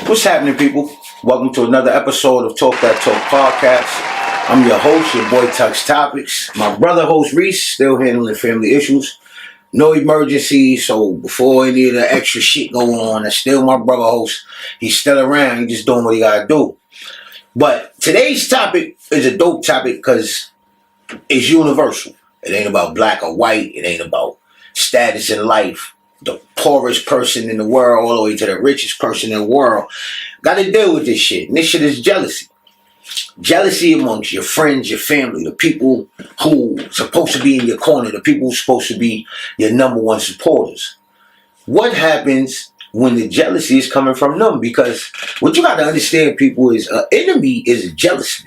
What's happening, people? Welcome to another episode of Talk That Talk podcast. I'm your host, your boy Tuckstopics. My brother host Reese, still handling family issues. No emergency, so before any of the extra shit go on, that's still my brother host. He's still around, he's just doing what he gotta do. But today's topic is a dope topic because it's universal. It ain't about black or white, it ain't about status in life. The poorest person in the world all the way to the richest person in the world got to deal with this shit. And this shit is jealousy. Jealousy amongst your friends, your family, the people who supposed to be in your corner, the people who supposed to be your number one supporters. What happens when the jealousy is coming from them? Because what you got to understand, people, is an enemy is jealous.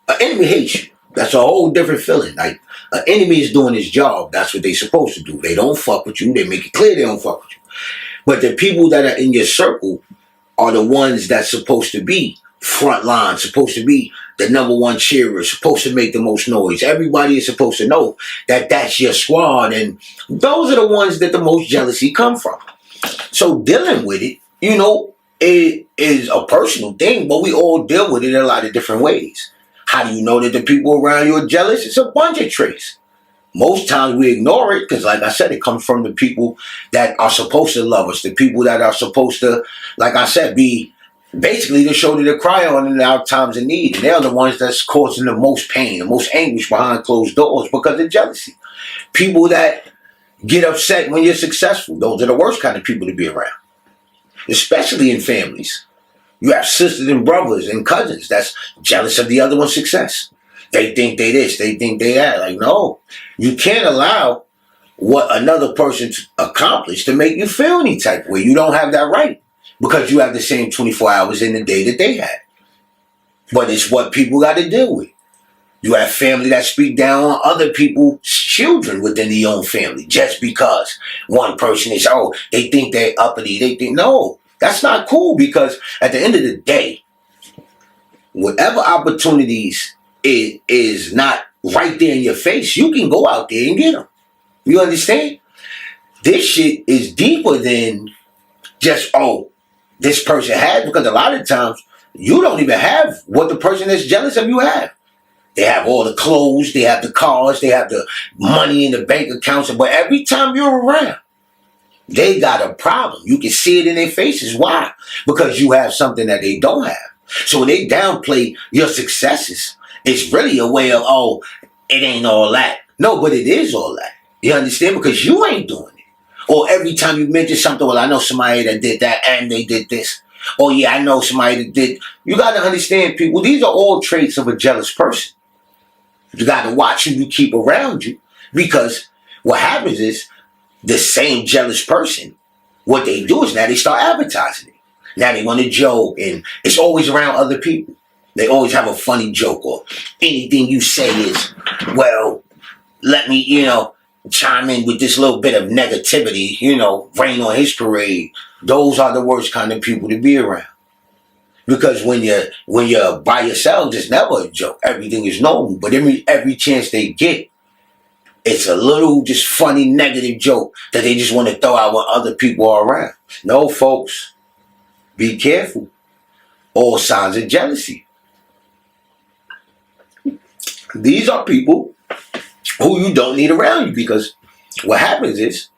An enemy hates you. That's a whole different feeling. Like, an enemy is doing his job. That's what they supposed to do. They don't fuck with you. They make it clear they don't fuck with you. But the people that are in your circle are the ones that's supposed to be front line, supposed to be the number one cheerer, supposed to make the most noise. Everybody is supposed to know that that's your squad. And those are the ones that the most jealousy come from. So dealing with it, it is a personal thing, but we all deal with it in a lot of different ways. How do you know that the people around you are jealous? It's a bunch of traits. Most times we ignore it because, like I said, it comes from the people that are supposed to love us, the people that are supposed to, like I said, be basically the shoulder to cry on in our times of need. And they're the ones that's causing the most pain, the most anguish behind closed doors because of jealousy. People that get upset when you're successful, those are the worst kind of people to be around, especially in families. You have sisters and brothers and cousins that's jealous of the other one's success. They think they this, they think they that. Like, no, you can't allow what another person accomplished to make you feel any type of way. You don't have that right because you have the same 24 hours in the day that they had. But it's what people got to deal with. You have family that speak down on other people's children within the own family just because one person is, they think they're uppity. They think, no. That's not cool because at the end of the day, whatever opportunities is not right there in your face, you can go out there and get them. You understand? This shit is deeper than just, this person had, because a lot of times you don't even have what the person that's jealous of you have. They have all the clothes, they have the cars, they have the money in the bank accounts, but every time you're around, they got a problem. You can see it in their faces. Why? Because you have something that they don't have. So when they downplay your successes, it's really a way of, it ain't all that. No, but it is all that. You understand? Because you ain't doing it. Or every time you mention something, well, I know somebody that did that and they did this. Oh, yeah, I know somebody that did. You got to understand, people, these are all traits of a jealous person. You got to watch who you keep around you, because what happens is, the same jealous person, what they do is now they start advertising it. Now they want to joke, and it's always around other people. They always have a funny joke, or anything you say is, well, let me, chime in with this little bit of negativity, rain on his parade. Those are the worst kind of people to be around. Because when you're by yourself, it's never a joke. Everything is normal. But every chance they get, it's a little just funny negative joke that they just want to throw out when other people are around. No, folks, be careful. All signs of jealousy. These are people who you don't need around you, because what happens is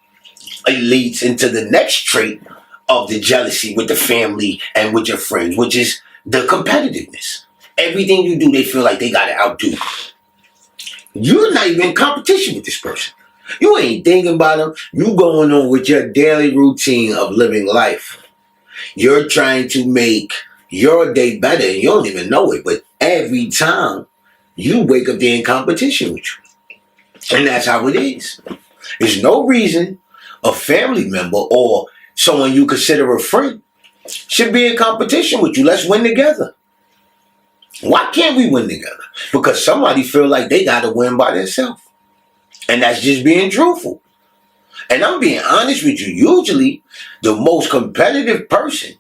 it leads into the next trait of the jealousy with the family and with your friends, which is the competitiveness. Everything you do, they feel like they got to outdo. You're not even in competition with this person. You ain't thinking about them. You going on with your daily routine of living life. You're trying to make your day better, and you don't even know it. But every time you wake up, they're in competition with you. And that's how it is. There's no reason a family member or someone you consider a friend should be in competition with you. Let's win together. Why can't we win together? Because somebody feel like they got to win by themselves. And that's just being truthful. And I'm being honest with you. Usually, the most competitive person,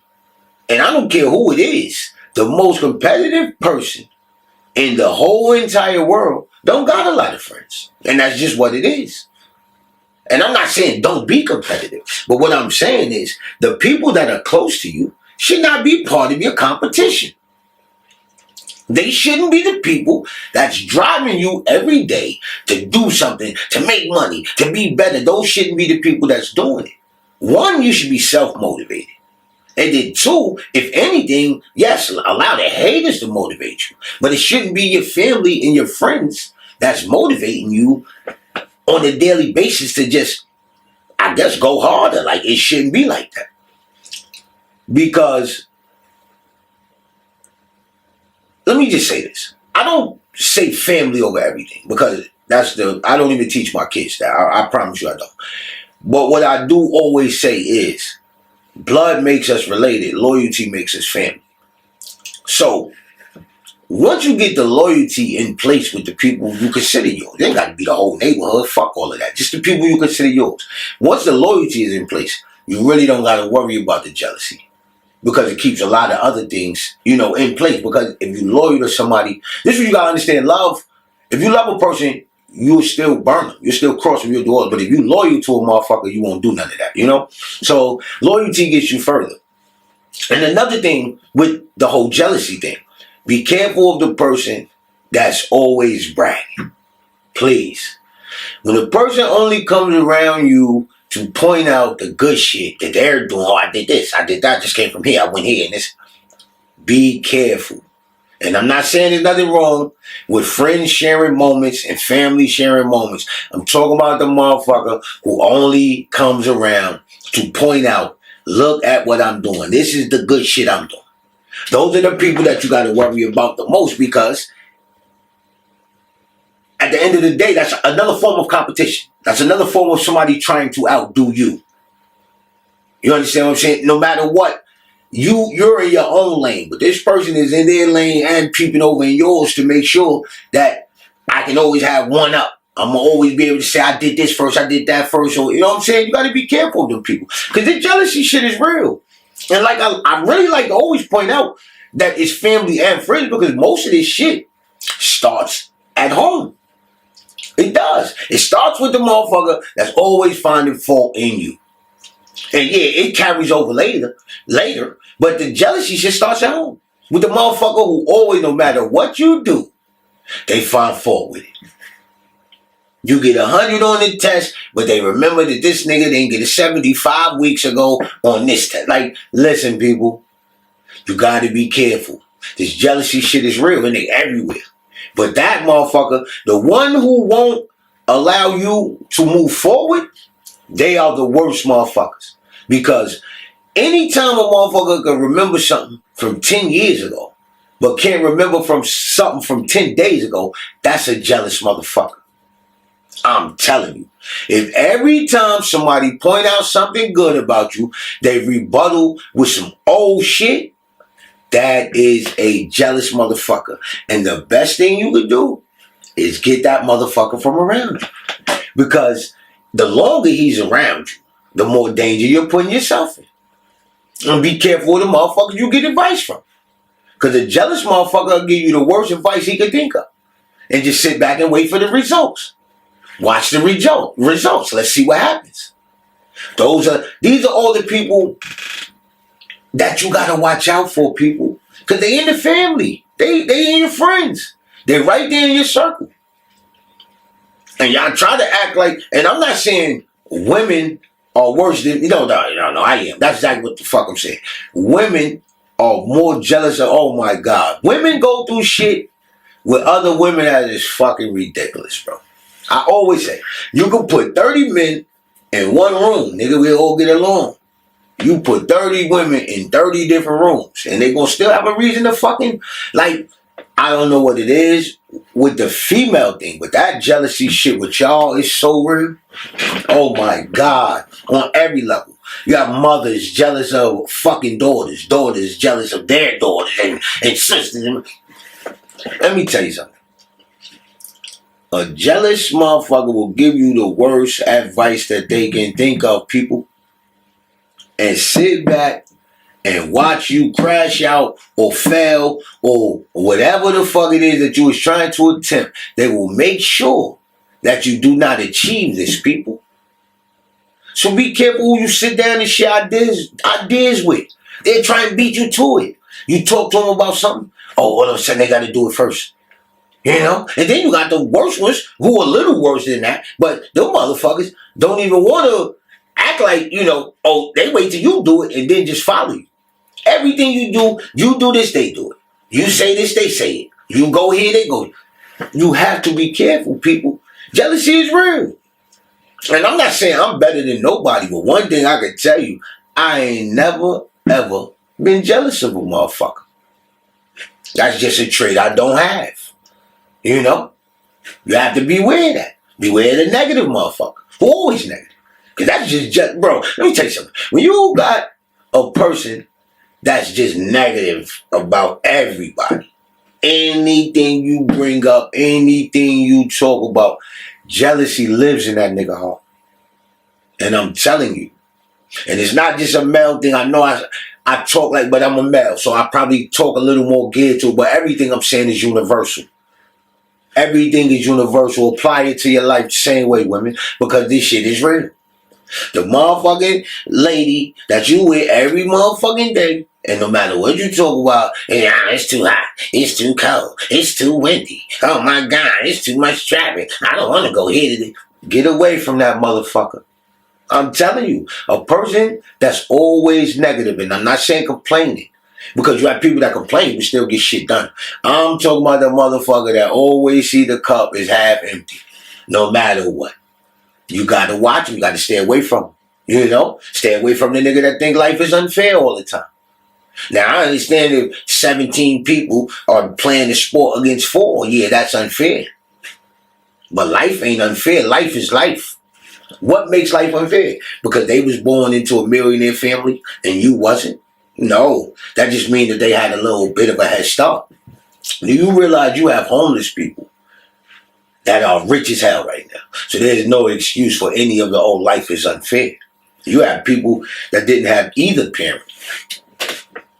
and I don't care who it is, the most competitive person in the whole entire world don't got a lot of friends. And that's just what it is. And I'm not saying don't be competitive. But what I'm saying is the people that are close to you should not be part of your competition. They shouldn't be the people that's driving you every day to do something, to make money, to be better. Those shouldn't be the people that's doing it. One, you should be self-motivated. And then two, if anything, yes, allow the haters to motivate you. But it shouldn't be your family and your friends that's motivating you on a daily basis to just, I guess, go harder. Like, it shouldn't be like that. Because, let me just say this. I don't say family over everything because I don't even teach my kids that. I promise you I don't. But what I do always say is, blood makes us related. Loyalty makes us family. So, once you get the loyalty in place with the people you consider yours, it ain't got to be the whole neighborhood. Fuck all of that. Just the people you consider yours. Once the loyalty is in place, you really don't got to worry about the jealousy. Because it keeps a lot of other things, in place. Because if you're loyal to somebody, this is what you got to understand. Love, if you love a person, you'll still burn them. You'll still cross them, you'll do all. But if you're loyal to a motherfucker, you won't do none of that, So loyalty gets you further. And another thing with the whole jealousy thing, be careful of the person that's always bragging. Please. When a person only comes around you to point out the good shit that they're doing, I did this, I did that, I just came from here, I went here, and this. Be careful. And I'm not saying there's nothing wrong with friends sharing moments and family sharing moments. I'm talking about the motherfucker who only comes around to point out, look at what I'm doing. This is the good shit I'm doing. Those are the people that you got to worry about the most because at the end of the day, that's another form of competition. That's another form of somebody trying to outdo you. You understand what I'm saying? No matter what, you're in your own lane, but this person is in their lane and peeping over in yours to make sure that I can always have one up. I'm going to always be able to say, I did this first, I did that first. So, you know what I'm saying? You got to be careful of them people. Because the jealousy shit is real. And like I really like to always point out that it's family and friends because most of this shit starts at home. It does. It starts with the motherfucker that's always finding fault in you. And yeah, it carries over later, but the jealousy shit starts at home. With the motherfucker who always, no matter what you do, they find fault with it. You get 100 on the test, but they remember that this nigga didn't get a 75 weeks ago on this test. Like, listen, people, you gotta be careful. This jealousy shit is real and they everywhere. But that motherfucker, the one who won't allow you to move forward, they are the worst motherfuckers. Because anytime a motherfucker can remember something from 10 years ago, but can't remember from something from 10 days ago, that's a jealous motherfucker. I'm telling you. If every time somebody point out something good about you, they rebuttal with some old shit, that is a jealous motherfucker. And the best thing you could do is get that motherfucker from around you. Because the longer he's around you, the more danger you're putting yourself in. And be careful of the motherfuckers you get advice from. Because a jealous motherfucker will give you the worst advice he could think of. And just sit back and wait for the results. Watch the results. Let's see what happens. These are all the people that you gotta watch out for, people. Because they in the family. They in your friends. They're right there in your circle. And y'all try to act like, and I'm not saying women are worse than, no, I am. That's exactly what the fuck I'm saying. Women are more jealous of, oh my God. Women go through shit with other women that is fucking ridiculous, bro. I always say, you can put 30 men in one room, nigga, we'll all get along. You put 30 women in 30 different rooms, and they gonna still have a reason to fucking, like, I don't know what it is with the female thing, but that jealousy shit with y'all is so real. Oh my God. On every level. You got mothers jealous of fucking daughters, daughters jealous of their daughters and sisters. Let me tell you something. A jealous motherfucker will give you the worst advice that they can think of, people. And sit back and watch you crash out or fail or whatever the fuck it is that you was trying to attempt. They will make sure that you do not achieve this, people. So be careful who you sit down and share ideas with. They'll try and beat you to it. You talk to them about something, oh, all of a sudden they got to do it first. You know? And then you got the worst ones who are a little worse than that, but them motherfuckers don't even want to act like, oh, they wait till you do it and then just follow you. Everything you do this, they do it. You say this, they say it. You go here, they go. You have to be careful, people. Jealousy is real. And I'm not saying I'm better than nobody, but one thing I can tell you, I ain't never, ever been jealous of a motherfucker. That's just a trait I don't have. You have to beware of that. Beware of the negative motherfucker. Who always negative. Because that's just, bro, let me tell you something. When you got a person that's just negative about everybody, anything you bring up, anything you talk about, jealousy lives in that nigga heart. And I'm telling you. And it's not just a male thing. I know I talk like, but I'm a male, so I probably talk a little more geared to it, but everything I'm saying is universal. Everything is universal. Apply it to your life the same way, women, because this shit is real. The motherfucking lady that you with every motherfucking day, and no matter what you talk about, it's too hot, it's too cold, it's too windy, oh my God, it's too much traffic, I don't want to go here today. Get away from that motherfucker. I'm telling you, a person that's always negative, and I'm not saying complaining, because you have people that complain but still get shit done. I'm talking about the motherfucker that always see the cup is half empty, no matter what. You got to watch him. You got to stay away from him. Stay away from the nigga that think life is unfair all the time. Now, I understand if 17 people are playing the sport against 4, yeah, that's unfair. But life ain't unfair. Life is life. What makes life unfair? Because they was born into a millionaire family and you wasn't? No, that just means that they had a little bit of a head start. Do you realize you have homeless people that are rich as hell right now? So there's no excuse for any of the old life is unfair. You have people that didn't have either parent.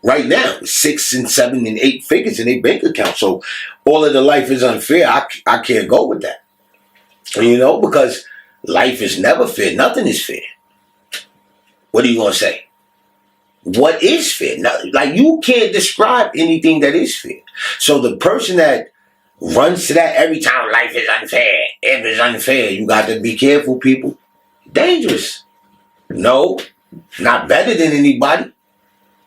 Right now, 6 and 7 and 8 figures in their bank account. So all of the life is unfair. I can't go with that. Because life is never fair. Nothing is fair. What are you going to say? What is fair? Like, you can't describe anything that is fair. So the person that runs to that every time life is unfair, if it's unfair, you got to be careful, people. Dangerous. No, not better than anybody.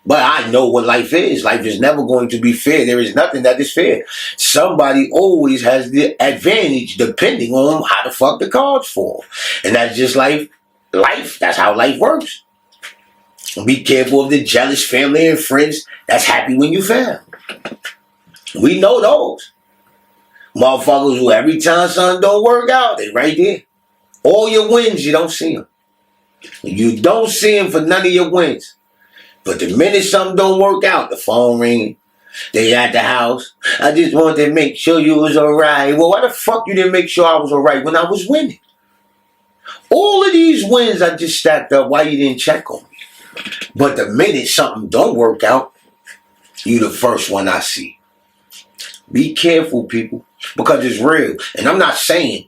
But I know what life is. Life is never going to be fair. There is nothing that is fair. Somebody always has the advantage depending on how the fuck the cards fall. And that's just life. That's how life works. Be careful of the jealous family and friends that's happy when you fail. We know those. Motherfuckers who every time something don't work out, they right there. All your wins, you don't see them. You don't see them for none of your wins. But the minute something don't work out, the phone ringing, they at the house. I just wanted to make sure you was all right. Well, why the fuck you didn't make sure I was all right when I was winning? All of these wins I just stacked up, why you didn't check on me? But the minute something don't work out, you the first one I see. Be careful, people, because it's real. And I'm not saying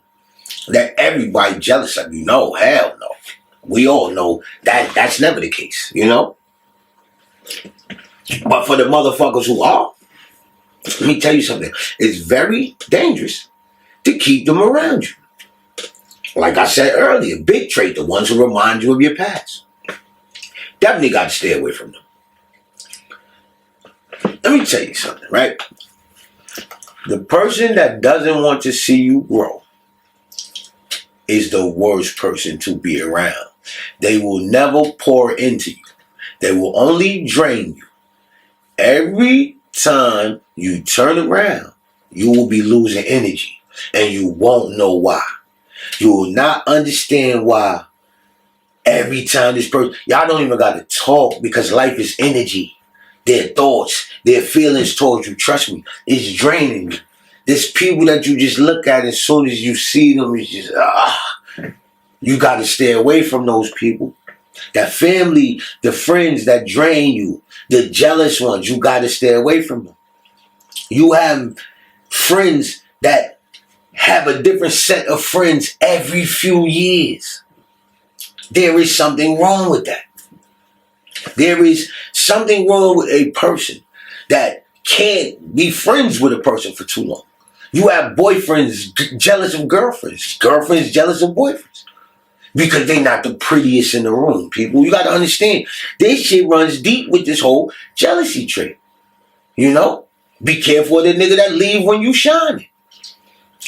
that everybody jealous of you. No, hell no. We all know that that's never the case, But for the motherfuckers who are, let me tell you something. It's very dangerous to keep them around you. Like I said earlier, big trait, the ones who remind you of your past. Definitely got to stay away from them. Let me tell you something, right? The person that doesn't want to see you grow is the worst person to be around. They will never pour into you. They will only drain you. Every time you turn around, you will be losing energy and you won't know why. You will not understand why. Every time this person, y'all don't even got to talk because life is energy. Their thoughts, their feelings towards you, trust me, it's draining you. There's people that you just look at as soon as you see them, it's just, you got to stay away from those people. That family, the friends that drain you, the jealous ones, you got to stay away from them. You have friends that have a different set of friends every few years. There is something wrong with that. There is something wrong with a person that can't be friends with a person for too long. You have boyfriends jealous of girlfriends, girlfriends jealous of boyfriends. Because they not the prettiest in the room, people. You got to understand, this shit runs deep with this whole jealousy trait. You know? Be careful of the nigga that leave when you shining.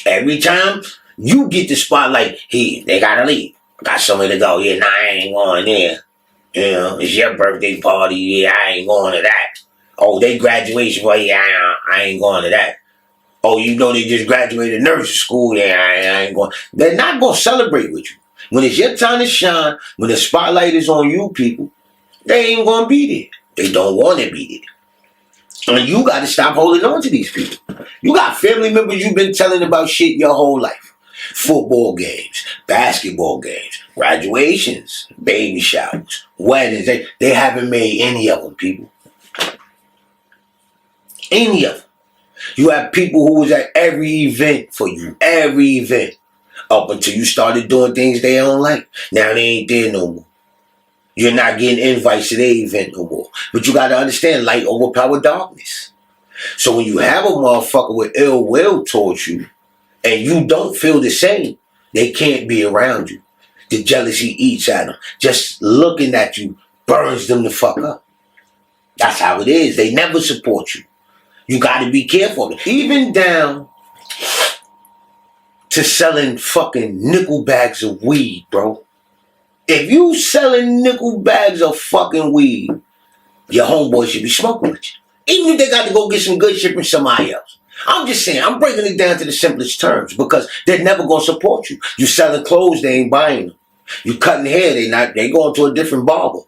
Every time you get the spotlight, they gotta leave. Got somewhere to go. Yeah, nah, I ain't going there. You know, it's your birthday party. Yeah, I ain't going to that. Oh, they graduation party. Yeah, I ain't going to that. Oh, you know they just graduated nursing school. Yeah, I ain't going. They're not going to celebrate with you. When it's your time to shine, when the spotlight is on you, people, they ain't going to be there. They don't want to be there. And you got to stop holding on to these people. You got family members you've been telling about shit your whole life. Football games, basketball games, graduations, baby showers, weddings. They haven't made any of them, people. Any of them. You have people who was at every event for you. Every event. Up until you started doing things they don't like. Now they ain't there no more. You're not getting invites to their event no more. But you got to understand, light overpower darkness. So when you have a motherfucker with ill will towards you, and you don't feel the same, they can't be around you. The jealousy eats at them. Just looking at you burns them the fuck up. That's how it is. They never support you. You got to be careful. Even down to selling fucking nickel bags of weed, bro. If you selling nickel bags of fucking weed, your homeboy should be smoking with you. Even if they got to go get some good shit from somebody else. I'm just saying, I'm breaking it down to the simplest terms because they're never going to support you. You selling clothes, they ain't buying them. You cutting hair, they going to a different barber.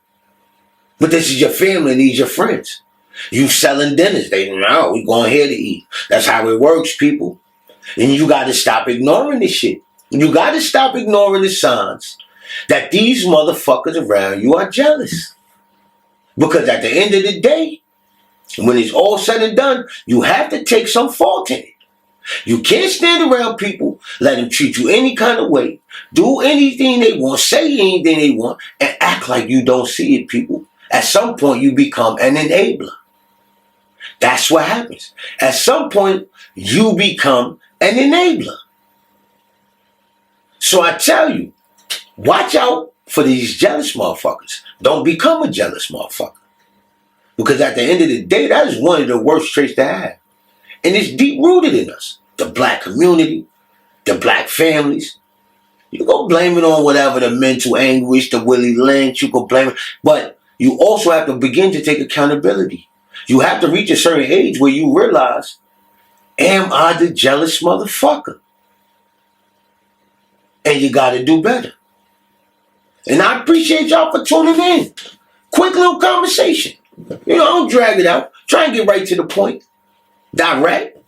But this is your family and these your friends. You selling dinners, we going here to eat. That's how it works, people. And you got to stop ignoring this shit. You got to stop ignoring the signs that these motherfuckers around you are jealous. Because at the end of the day, when it's all said and done, you have to take some fault in it. You can't stand around people, let them treat you any kind of way, do anything they want, say anything they want, and act like you don't see it, people. At some point, you become an enabler. That's what happens. At some point, you become an enabler. So I tell you, watch out for these jealous motherfuckers. Don't become a jealous motherfucker. Because at the end of the day, that is one of the worst traits to have. And it's deep-rooted in us. The black community, the black families. You go blame it on whatever, the mental anguish, the Willie Lynch, you go blame it. But you also have to begin to take accountability. You have to reach a certain age where you realize, am I the jealous motherfucker? And you got to do better. And I appreciate y'all for tuning in. Quick little conversation. Don't drag it out. Try and get right to the point. Direct.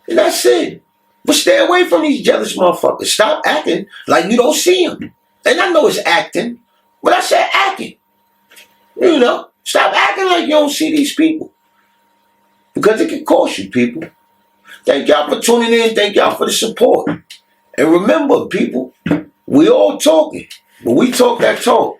And that's it. But stay away from these jealous motherfuckers. Stop acting like you don't see them. And I know it's acting, but I said acting. Stop acting like you don't see these people. Because it can cost you, people. Thank y'all for tuning in. Thank y'all for the support. And remember, people, we all talking, but we talk that talk.